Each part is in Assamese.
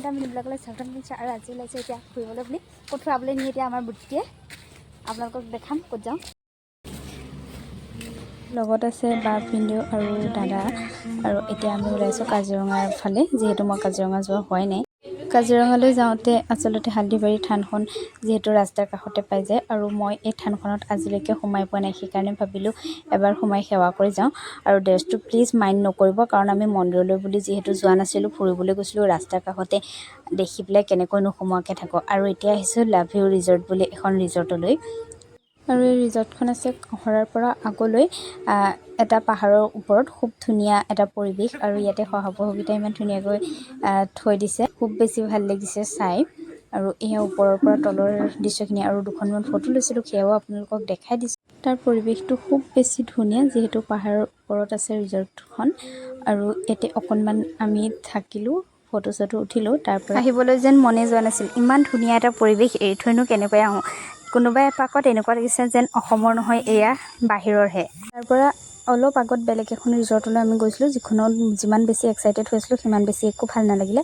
এটা মিনি ব্লগলৈ স্বাগতম জনাইছোঁ আৰু আজি ওলাইছোঁ এতিয়া ফুৰিবলৈ বুলি ক'ত ফুৰাবলৈ নিয়ে এতিয়া আমাৰ বুটিয়ে আপোনালোকক দেখাম ক'ত যাওঁ লগত আছে বা ভিনদেউ আৰু দাদা আৰু এতিয়া আমি ওলাইছোঁ কাজিৰঙাৰ ফালে যিহেতু মই কাজিৰঙা যোৱা হোৱাই নাই কাজিৰঙালৈ যাওঁতে আচলতে হালদিবাৰী থানখন যিহেতু ৰাস্তাৰ কাষতে পাই যায় আৰু মই এই থানখনত আজিলৈকে সোমাই পোৱা নাই সেইকাৰণে ভাবিলোঁ এবাৰ সোমাই সেৱা কৰি যাওঁ আৰু ড্ৰেছটো প্লিজ মাইণ্ড নকৰিব কাৰণ আমি মন্দিৰলৈ বুলি যিহেতু যোৱা নাছিলোঁ ফুৰিবলৈ গৈছিলোঁ ৰাস্তাৰ কাষতে দেখি পেলাই কেনেকৈ নোসোমোৱাকৈ থাকোঁ আৰু এতিয়া আহিছোঁ লাভ ইউ ৰিজৰ্ট বুলি এখন ৰিজৰ্টলৈ আৰু এই ৰিজৰ্টখন আছে কহৰাৰ পৰা আগলৈ এটা পাহাৰৰ ওপৰত খুব ধুনীয়া এটা পৰিৱেশ আৰু ইয়াতে শহাপহুকেইটা ইমান ধুনীয়াকৈ থৈ দিছে খুব বেছি ভাল লাগিছে চাই আৰু এয়া ওপৰৰ পৰা তলৰ দৃশ্যখিনি আৰু দুখনমান ফটো লৈছিলোঁ সেয়াও আপোনালোকক দেখাই দিছোঁ তাৰ পৰিৱেশটো খুব বেছি ধুনীয়া যিহেতু পাহাৰৰ ওপৰত আছে ৰিজৰ্টখন আৰু ইয়াতে অকণমান আমি থাকিলোঁ ফটো চটো উঠিলোঁ তাৰ পৰা আহিবলৈ যেন মনে যোৱা নাছিল ইমান ধুনীয়া এটা পৰিৱেশ এৰি থৈনো কেনেকৈ আহোঁ কোনোবা এপাকত এনেকুৱা লাগিছে যেন অসমৰ নহয় এয়া বাহিৰৰহে তাৰ পৰা অলপ আগত বেলেগ এখন ৰিজৰ্টলৈ আমি গৈছিলোঁ যিখনত যিমান বেছি এক্সাইটেড হৈছিলোঁ সিমান বেছি একো ভাল নালাগিলে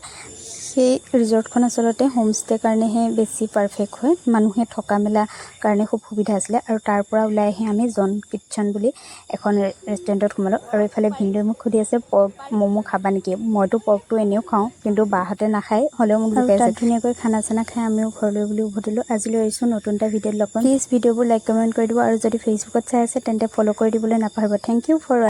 সেই ৰিজৰ্টখন আচলতে হোমষ্টেৰ কাৰণেহে বেছি পাৰফেক্ট হয় মানুহে থকা মেলা কাৰণে খুব সুবিধা আছিলে আৰু তাৰ পৰা ওলাই আহি আমি জন কিটচন বুলি এখন ৰেষ্টুৰেণ্টত সোমালোঁ আৰু এইফালে ভিনদেউৱে মোক সুধি আছে পৰ্ক ম'ম' খাবা নেকি মইতো পৰ্কটো এনেও খাওঁ কিন্তু বাহঁতে নাখায় হ'লেও মোক জোকাইছে তাত ধুনীয়াকৈ খানা চানা খাই আমিও ঘৰলৈ বুলি উভতিলোঁ আজিলৈ আহিছোঁ নতুন এটা ভিডিঅ'ত লগ পাম প্লিজ ভিডিঅ'বোৰ লাইক কমেণ্ট কৰি দিব আৰু যদি ফেচবুকত চাই আছে তেন্তে ফ'ল' কৰি দিবলৈ নাপাহৰিব থেংক ইউ ফৰ